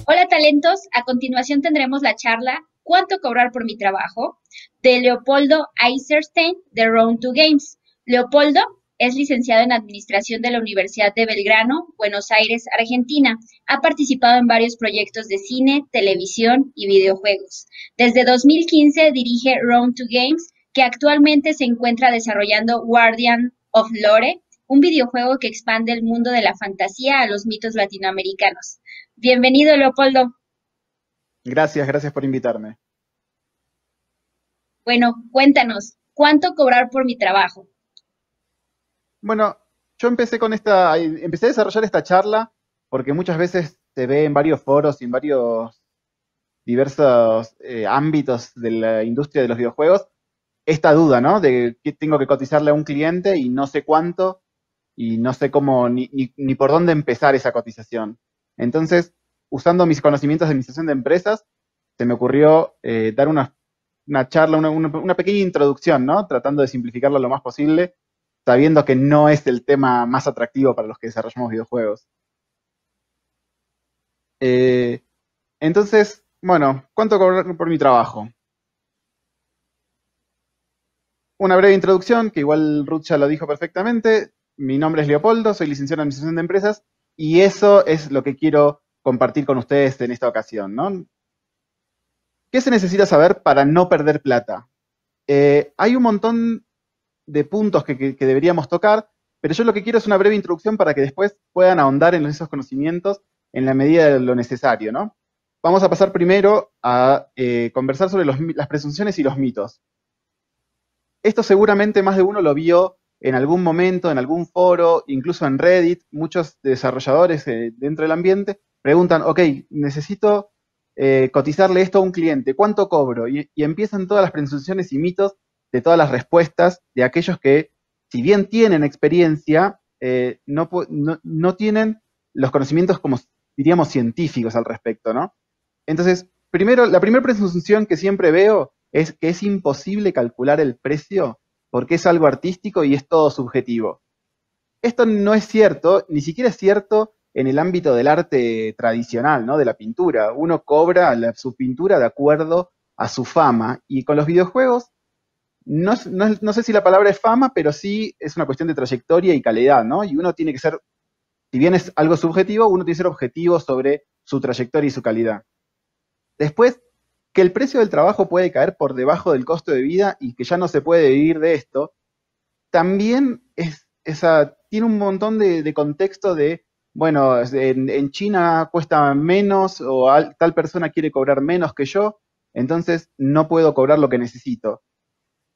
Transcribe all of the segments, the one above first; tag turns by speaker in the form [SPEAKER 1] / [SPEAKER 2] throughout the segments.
[SPEAKER 1] Hola talentos, a continuación tendremos la charla ¿Cuánto cobrar por mi trabajo? De Leopoldo Eiserstein de Round 2 Games. Leopoldo es licenciado en Administración de la Universidad de Belgrano, Buenos Aires, Argentina. Ha participado en varios proyectos de cine, televisión y videojuegos. Desde 2015 dirige Round 2 Games, que actualmente se encuentra desarrollando Guardian of Lore, un videojuego que expande el mundo de la fantasía a los mitos latinoamericanos. Bienvenido, Leopoldo.
[SPEAKER 2] Gracias por invitarme.
[SPEAKER 1] Bueno, cuéntanos, ¿cuánto cobrar por mi trabajo?
[SPEAKER 2] Bueno, yo empecé a desarrollar esta charla porque muchas veces se ve en varios foros y en varios diversos ámbitos de la industria de los videojuegos esta duda, ¿no? De que tengo que cotizarle a un cliente y no sé cuánto y no sé cómo ni por dónde empezar esa cotización. Entonces, usando mis conocimientos de administración de empresas, se me ocurrió dar una charla, una pequeña introducción, ¿no? Tratando de simplificarlo lo más posible, sabiendo que no es el tema más atractivo para los que desarrollamos videojuegos. Eh, entonces, bueno, ¿cuánto cobrar por mi trabajo? Una breve introducción, que igual Ruth ya lo dijo perfectamente. Mi nombre es Leopoldo, soy licenciado en Administración de Empresas y eso es lo que quiero compartir con ustedes en esta ocasión, ¿no? ¿Qué se necesita saber para no perder plata? Hay un montón de puntos que deberíamos tocar, pero yo lo que quiero es una breve introducción para que después puedan ahondar en esos conocimientos en la medida de lo necesario, ¿no? Vamos a pasar primero a conversar sobre las presunciones y los mitos. Esto seguramente más de uno lo vio en algún momento, en algún foro, incluso en Reddit. Muchos desarrolladores dentro del ambiente preguntan, ok, necesito cotizarle esto a un cliente, ¿cuánto cobro? Y empiezan todas las presunciones y mitos de todas las respuestas de aquellos que, si bien tienen experiencia, no tienen los conocimientos, como diríamos, científicos al respecto, ¿no? Entonces, primero, la primera presunción que siempre veo es que es imposible calcular el precio porque es algo artístico y es todo subjetivo. Esto no es cierto, ni siquiera es cierto en el ámbito del arte tradicional, ¿no? De la pintura. Uno cobra su pintura de acuerdo a su fama. Y con los videojuegos, no sé si la palabra es fama, pero sí es una cuestión de trayectoria y calidad, ¿no? Y uno tiene que ser, si bien es algo subjetivo, uno tiene que ser objetivo sobre su trayectoria y su calidad. Después, que el precio del trabajo puede caer por debajo del costo de vida y que ya no se puede vivir de esto, también tiene un montón de contexto de, bueno, en China cuesta menos o tal persona quiere cobrar menos que yo, entonces no puedo cobrar lo que necesito.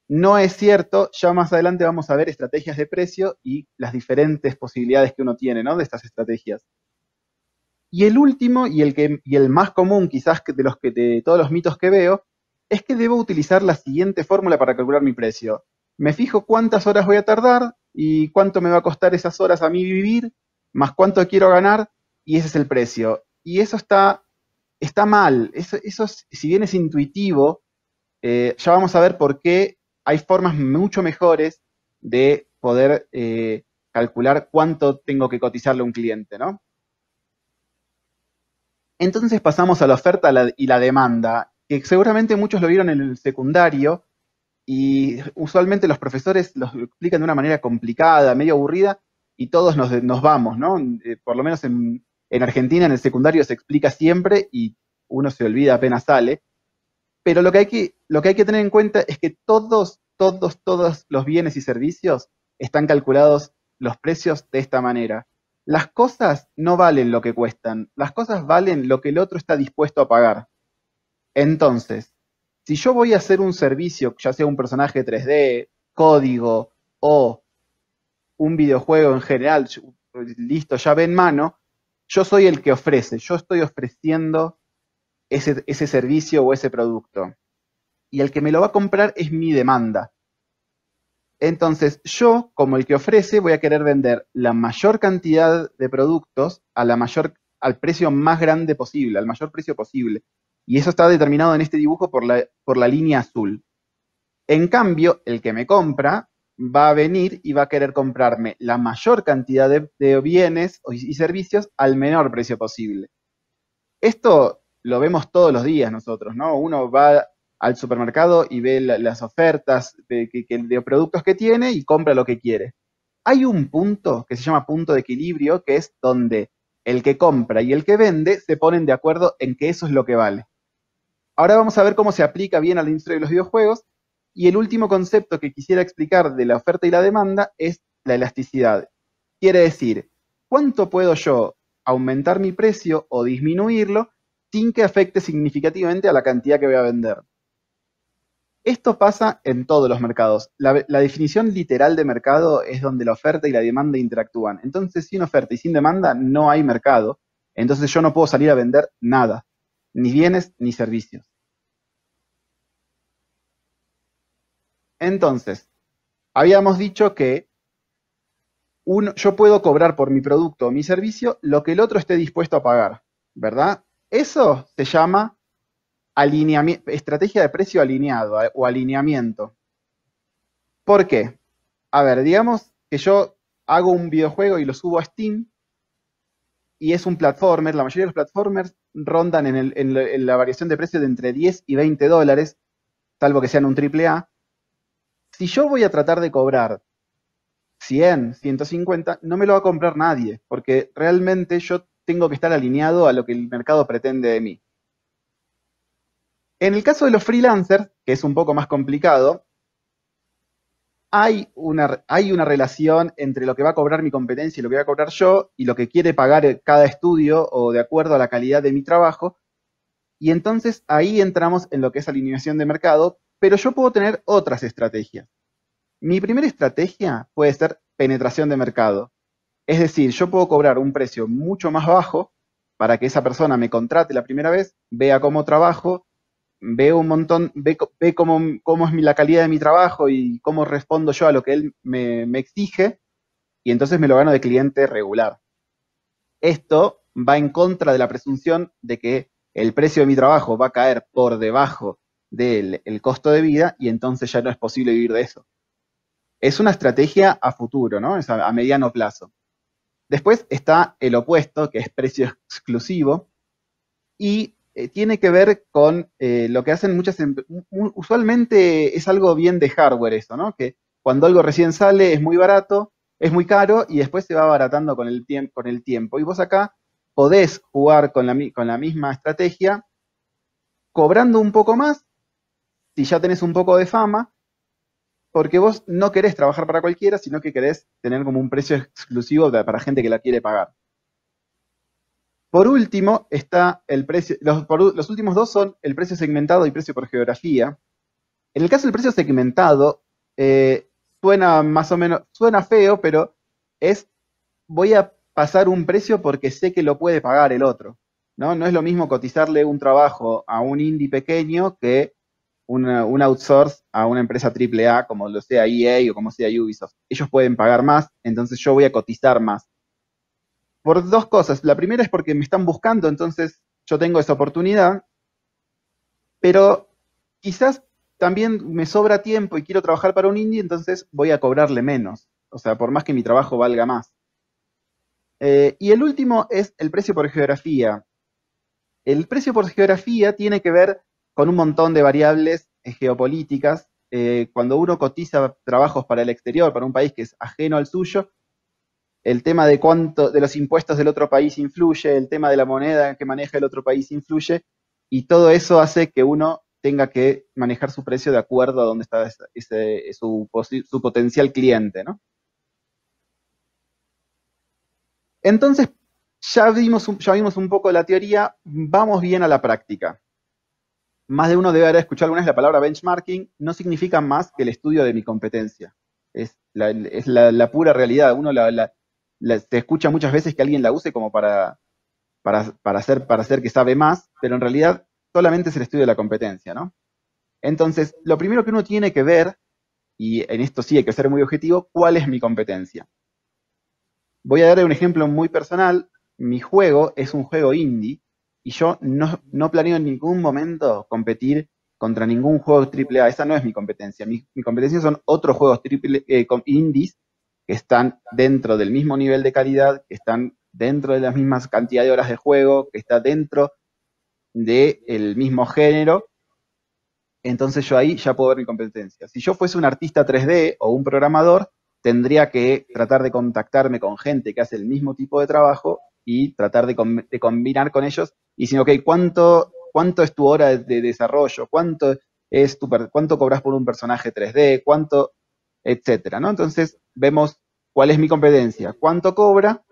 [SPEAKER 2] No es cierto, ya más adelante vamos a ver estrategias de precio y las diferentes posibilidades que uno tiene, ¿no? De estas estrategias. Y el último, y el más común quizás de todos los mitos que veo, es que debo utilizar la siguiente fórmula para calcular mi precio. Me fijo cuántas horas voy a tardar y cuánto me va a costar esas horas a mí vivir, más cuánto quiero ganar, y ese es el precio. Y eso está mal. Si bien es intuitivo, ya vamos a ver por qué hay formas mucho mejores de poder calcular cuánto tengo que cotizarle a un cliente, ¿no? Entonces pasamos a la oferta y la demanda, que seguramente muchos lo vieron en el secundario y usualmente los profesores los explican de una manera complicada, medio aburrida, y todos nos vamos, ¿no? Por lo menos en Argentina en el secundario se explica siempre y uno se olvida apenas sale. Pero lo que hay que tener en cuenta es que todos los bienes y servicios están calculados los precios de esta manera. Las cosas no valen lo que cuestan, las cosas valen lo que el otro está dispuesto a pagar. Entonces, si yo voy a hacer un servicio, ya sea un personaje 3D, código o un videojuego en general, listo, llave en mano, yo soy el que ofrece, yo estoy ofreciendo ese servicio o ese producto. Y el que me lo va a comprar es mi demanda. Entonces, yo, como el que ofrece, voy a querer vender la mayor cantidad de productos al precio más grande posible, al mayor precio posible. Y eso está determinado en este dibujo por la línea azul. En cambio, el que me compra va a venir y va a querer comprarme la mayor cantidad de bienes y servicios al menor precio posible. Esto lo vemos todos los días nosotros, ¿no? Uno va al supermercado y ve las ofertas de productos que tiene y compra lo que quiere. Hay un punto que se llama punto de equilibrio, que es donde el que compra y el que vende se ponen de acuerdo en que eso es lo que vale. Ahora vamos a ver cómo se aplica bien a la industria de los videojuegos. Y el último concepto que quisiera explicar de la oferta y la demanda es la elasticidad. Quiere decir, ¿cuánto puedo yo aumentar mi precio o disminuirlo sin que afecte significativamente a la cantidad que voy a vender? Esto pasa en todos los mercados. La definición literal de mercado es donde la oferta y la demanda interactúan. Entonces, sin oferta y sin demanda no hay mercado. Entonces yo no puedo salir a vender nada, ni bienes ni servicios. Entonces, habíamos dicho que yo puedo cobrar por mi producto o mi servicio lo que el otro esté dispuesto a pagar, ¿verdad? Eso se llama estrategia de precio alineado o alineamiento. ¿Por qué? A ver, digamos que yo hago un videojuego y lo subo a Steam y es un platformer. La mayoría de los platformers rondan en la variación de precio de entre 10 y 20 dólares, salvo que sean un triple A. Si yo voy a tratar de cobrar 100, 150, no me lo va a comprar nadie, porque realmente yo tengo que estar alineado a lo que el mercado pretende de mí. En el caso de los freelancers, que es un poco más complicado, hay una relación entre lo que va a cobrar mi competencia y lo que voy a cobrar yo, y lo que quiere pagar cada estudio, o de acuerdo a la calidad de mi trabajo, y entonces ahí entramos en lo que es alineación de mercado, pero yo puedo tener otras estrategias. Mi primera estrategia puede ser penetración de mercado. Es decir, yo puedo cobrar un precio mucho más bajo para que esa persona me contrate la primera vez, vea cómo trabajo, ve un montón, ve cómo es la calidad de mi trabajo y cómo respondo yo a lo que él me exige, y entonces me lo gano de cliente regular. Esto va en contra de la presunción de que el precio de mi trabajo va a caer por debajo del costo de vida y entonces ya no es posible vivir de eso. Es una estrategia a futuro, ¿no? Es a mediano plazo. Después está el opuesto, que es precio exclusivo, y tiene que ver con lo que hacen usualmente es algo bien de hardware eso, ¿no? Que cuando algo recién sale es muy barato, es muy caro y después se va abaratando con el tiempo. Y vos acá podés jugar con la misma estrategia, cobrando un poco más, si ya tenés un poco de fama, porque vos no querés trabajar para cualquiera, sino que querés tener como un precio exclusivo para gente que la quiere pagar. Por último, está el precio. Los últimos dos son el precio segmentado y precio por geografía. En el caso del precio segmentado, suena más o menos, suena feo, pero voy a pasar un precio porque sé que lo puede pagar el otro, ¿no? No es lo mismo cotizarle un trabajo a un indie pequeño que un outsource a una empresa triple A, como lo sea EA o como sea Ubisoft. Ellos pueden pagar más, entonces yo voy a cotizar más. Por dos cosas. La primera es porque me están buscando, entonces yo tengo esa oportunidad, pero quizás también me sobra tiempo y quiero trabajar para un indie, entonces voy a cobrarle menos. O sea, por más que mi trabajo valga más. Y el último es el precio por geografía. El precio por geografía tiene que ver con un montón de variables geopolíticas. Cuando uno cotiza trabajos para el exterior, para un país que es ajeno al suyo, el tema de los impuestos del otro país influye, el tema de la moneda que maneja el otro país influye, y todo eso hace que uno tenga que manejar su precio de acuerdo a dónde está su potencial cliente, ¿no? Entonces, ya vimos un poco la teoría, vamos bien a la práctica. Más de uno debe haber escuchado alguna vez la palabra benchmarking, no significa más que el estudio de mi competencia. Es la pura realidad. Uno se escucha muchas veces que alguien la use como para hacer que sabe más, pero en realidad solamente es el estudio de la competencia, ¿no? Entonces, lo primero que uno tiene que ver, y en esto sí hay que ser muy objetivo, ¿cuál es mi competencia? Voy a darle un ejemplo muy personal. Mi juego es un juego indie y yo no planeo en ningún momento competir contra ningún juego AAA. Esa no es mi competencia. Mi competencia son otros juegos indies que están dentro del mismo nivel de calidad, que están dentro de las mismas cantidad de horas de juego, que está dentro del mismo género. Entonces yo ahí ya puedo ver mi competencia. Si yo fuese un artista 3D o un programador, tendría que tratar de contactarme con gente que hace el mismo tipo de trabajo y tratar de combinar con ellos y decir, ok, ¿cuánto es tu hora de desarrollo? ¿Cuánto cobras por un personaje 3D? ¿Cuánto? Etcétera, ¿no? Entonces vemos cuál es mi competencia, cuánto cobra,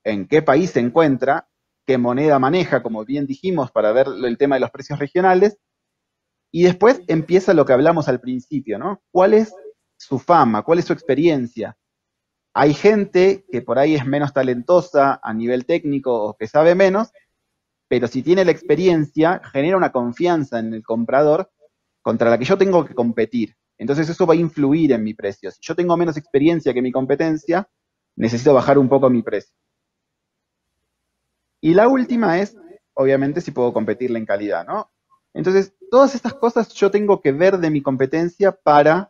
[SPEAKER 2] en qué país se encuentra, qué moneda maneja, como bien dijimos, para ver el tema de los precios regionales, y después empieza lo que hablamos al principio, ¿no? ¿Cuál es su fama? ¿Cuál es su experiencia? Hay gente que por ahí es menos talentosa a nivel técnico o que sabe menos, pero si tiene la experiencia, genera una confianza en el comprador contra la que yo tengo que competir. Entonces eso va a influir en mi precio. Si yo tengo menos experiencia que mi competencia, necesito bajar un poco mi precio. Y la última es, obviamente, si puedo competirle en calidad, ¿no? Entonces, todas estas cosas yo tengo que ver de mi competencia para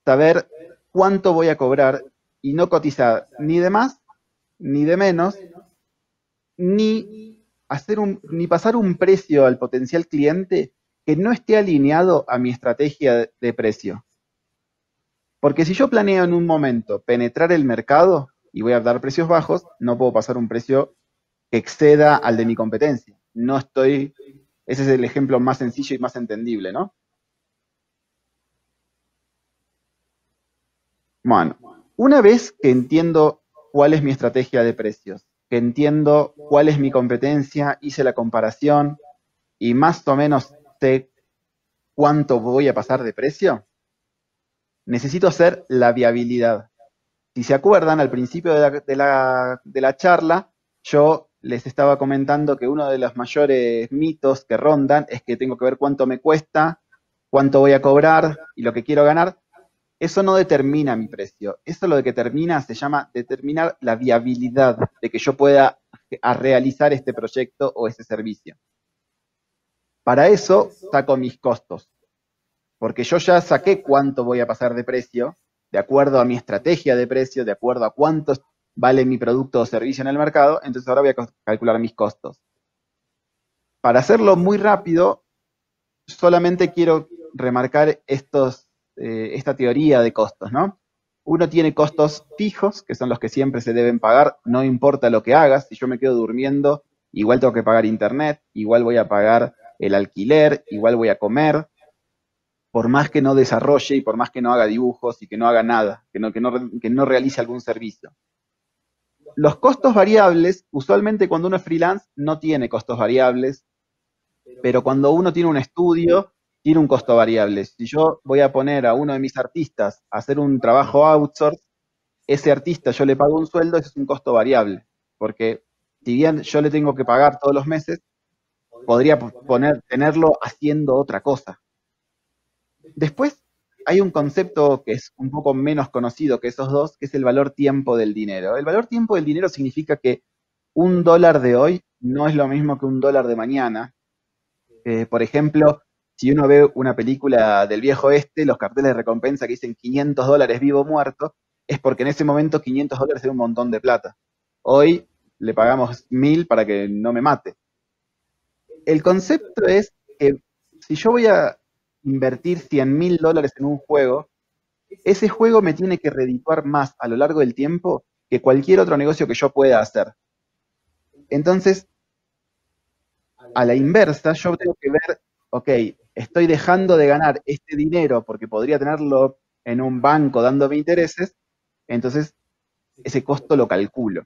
[SPEAKER 2] saber cuánto voy a cobrar y no cotizar ni de más, ni de menos, ni ni pasar un precio al potencial cliente que no esté alineado a mi estrategia de precio. Porque si yo planeo en un momento penetrar el mercado y voy a dar precios bajos, no puedo pasar un precio que exceda al de mi competencia. No estoy, ese es el ejemplo más sencillo y más entendible, ¿no? Bueno, una vez que entiendo cuál es mi estrategia de precios, que entiendo cuál es mi competencia, hice la comparación y más o menos sé cuánto voy a pasar de precio, necesito hacer la viabilidad. Si se acuerdan, al principio de la charla, yo les estaba comentando que uno de los mayores mitos que rondan es que tengo que ver cuánto me cuesta, cuánto voy a cobrar y lo que quiero ganar. Eso no determina mi precio. Eso lo que determina se llama determinar la viabilidad de que yo pueda realizar este proyecto o ese servicio. Para eso saco mis costos, porque yo ya saqué cuánto voy a pasar de precio, de acuerdo a mi estrategia de precio, de acuerdo a cuánto vale mi producto o servicio en el mercado, entonces ahora voy a calcular mis costos. Para hacerlo muy rápido, solamente quiero remarcar esta teoría de costos, ¿no? Uno tiene costos fijos, que son los que siempre se deben pagar, no importa lo que hagas, si yo me quedo durmiendo, igual tengo que pagar internet, igual voy a pagar el alquiler, igual voy a comer, por más que no desarrolle y por más que no haga dibujos y que no haga nada, que no realice algún servicio. Los costos variables, usualmente cuando uno es freelance no tiene costos variables, pero cuando uno tiene un estudio, tiene un costo variable. Si yo voy a poner a uno de mis artistas a hacer un trabajo outsource, ese artista yo le pago un sueldo, ese es un costo variable, porque si bien yo le tengo que pagar todos los meses, podría tenerlo haciendo otra cosa. Después hay un concepto que es un poco menos conocido que esos dos, que es el valor tiempo del dinero. El valor tiempo del dinero significa que un dólar de hoy no es lo mismo que un dólar de mañana. Por ejemplo, si uno ve una película del viejo oeste, los carteles de recompensa que dicen $500 vivo o muerto, es porque en ese momento $500 era un montón de plata. Hoy le pagamos 1000 para que no me mate. El concepto es que si yo voy a invertir $100.000 en un juego, ese juego me tiene que redituar más a lo largo del tiempo que cualquier otro negocio que yo pueda hacer. Entonces, a la inversa, yo tengo que ver, ok, estoy dejando de ganar este dinero porque podría tenerlo en un banco dándome intereses, entonces ese costo lo calculo.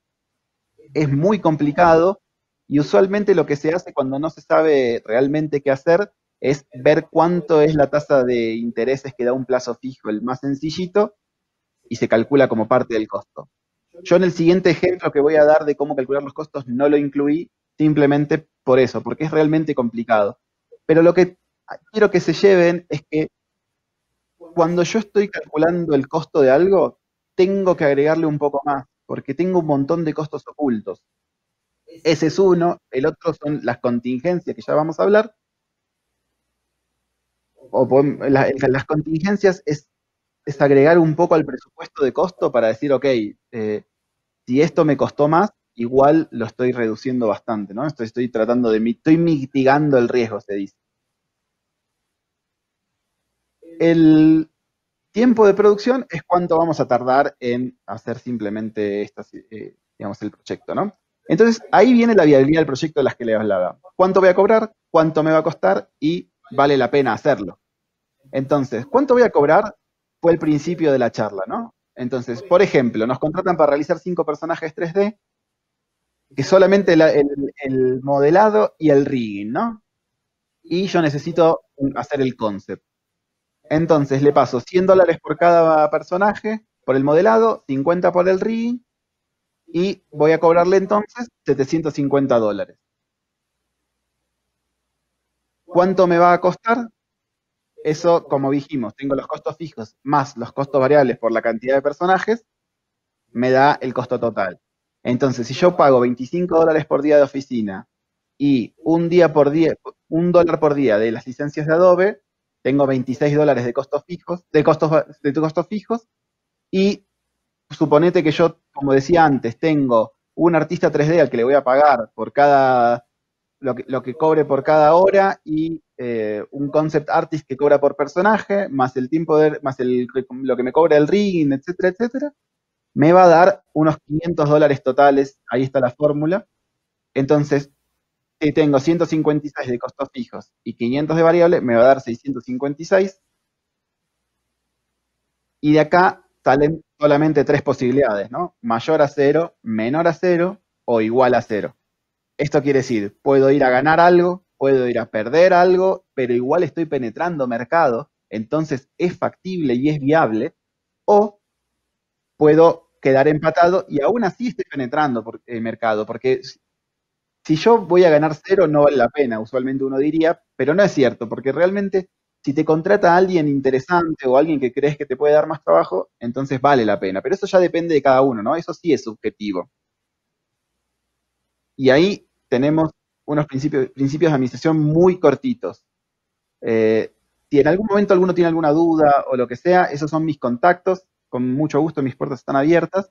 [SPEAKER 2] Es muy complicado y usualmente lo que se hace cuando no se sabe realmente qué hacer es ver cuánto es la tasa de intereses que da un plazo fijo, el más sencillito, y se calcula como parte del costo. Yo en el siguiente ejemplo que voy a dar de cómo calcular los costos no lo incluí simplemente por eso, porque es realmente complicado. Pero lo que quiero que se lleven es que cuando yo estoy calculando el costo de algo, tengo que agregarle un poco más, porque tengo un montón de costos ocultos. Ese es uno, el otro son las contingencias que ya vamos a hablar, las contingencias es agregar un poco al presupuesto de costo para decir, ok, si esto me costó más, igual lo estoy reduciendo bastante, ¿no? Estoy tratando estoy mitigando el riesgo, se dice. El tiempo de producción es cuánto vamos a tardar en hacer simplemente digamos, el proyecto, ¿no? Entonces, ahí viene la viabilidad del proyecto de las que le hablaba. ¿Cuánto voy a cobrar? ¿Cuánto me va a costar? Y vale la pena hacerlo. Entonces, ¿cuánto voy a cobrar? Fue el principio de la charla, ¿no? Entonces, por ejemplo, nos contratan para realizar 5 personajes 3D, que solamente el modelado y el rigging, ¿no? Y yo necesito hacer el concept. Entonces le paso $100 por cada personaje, por el modelado, 50 por el rigging, y voy a cobrarle entonces $750. ¿Cuánto me va a costar? Eso, como dijimos, tengo los costos fijos más los costos variables por la cantidad de personajes, me da el costo total. Entonces, si yo pago $25 por día de oficina y $1 por día de las licencias de Adobe, tengo $26 de costos fijos, de costos fijos, y suponete que yo, como decía antes, tengo un artista 3D al que le voy a pagar por lo que cobre por cada hora y un concept artist que cobra por personaje, más el tiempo más lo que me cobra el rigging, etcétera, etcétera, me va a dar unos $500 totales, ahí está la fórmula. Entonces, si tengo 156 de costos fijos y 500 de variable, me va a dar 656. Y de acá salen solamente 3 posibilidades, ¿no? Mayor a 0, menor a 0 o igual a 0. Esto quiere decir, puedo ir a ganar algo, puedo ir a perder algo, pero igual estoy penetrando mercado, entonces es factible y es viable, o puedo quedar empatado y aún así estoy penetrando el mercado, porque si yo voy a ganar 0 no vale la pena, usualmente uno diría, pero no es cierto, porque realmente si te contrata a alguien interesante o alguien que crees que te puede dar más trabajo, entonces vale la pena, pero eso ya depende de cada uno, ¿no? Eso sí es subjetivo. Y ahí tenemos unos principios de administración muy cortitos. Si en algún momento alguno tiene alguna duda o lo que sea, esos son mis contactos. Con mucho gusto, mis puertas están abiertas.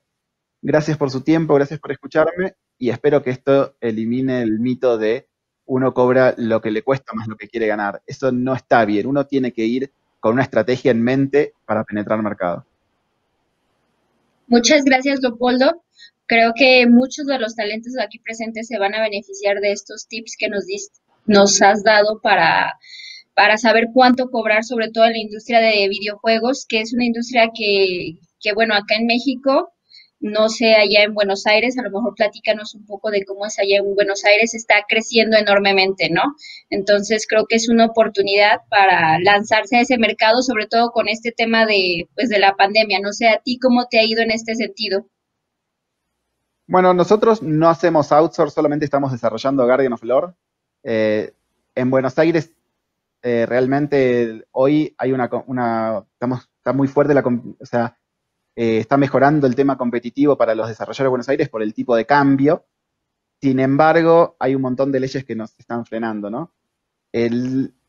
[SPEAKER 2] Gracias por su tiempo, gracias por escucharme y espero que esto elimine el mito de uno cobra lo que le cuesta más lo que quiere ganar. Eso no está bien. Uno tiene que ir con una estrategia en mente para penetrar el mercado.
[SPEAKER 1] Muchas gracias, Leopoldo. Creo que muchos de los talentos aquí presentes se van a beneficiar de estos tips que nos has dado para saber cuánto cobrar, sobre todo en la industria de videojuegos, que es una industria que bueno, acá en México, no sé, allá en Buenos Aires, a lo mejor platícanos un poco de cómo es allá en Buenos Aires, está creciendo enormemente, ¿no? Entonces creo que es una oportunidad para lanzarse a ese mercado, sobre todo con este tema de, pues, de la pandemia. No sé, a ti cómo te ha ido en este sentido.
[SPEAKER 2] Bueno, nosotros no hacemos outsource, solamente estamos desarrollando Guardian of Lore. En Buenos Aires, realmente hoy hay está muy fuerte o sea, está mejorando el tema competitivo para los desarrolladores de Buenos Aires por el tipo de cambio. Sin embargo, hay un montón de leyes que nos están frenando, ¿no?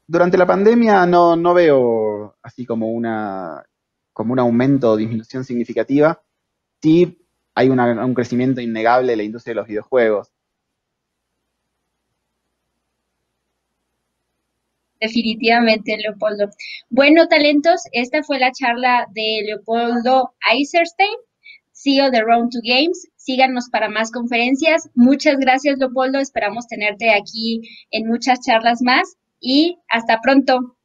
[SPEAKER 2] Durante la pandemia no veo así como un aumento o disminución significativa. Sí hay un crecimiento innegable de la industria de los videojuegos.
[SPEAKER 1] Definitivamente, Leopoldo. Bueno, talentos, esta fue la charla de Leopoldo Eiserstein, CEO de Round 2 Games. Síganos para más conferencias. Muchas gracias, Leopoldo. Esperamos tenerte aquí en muchas charlas más y hasta pronto.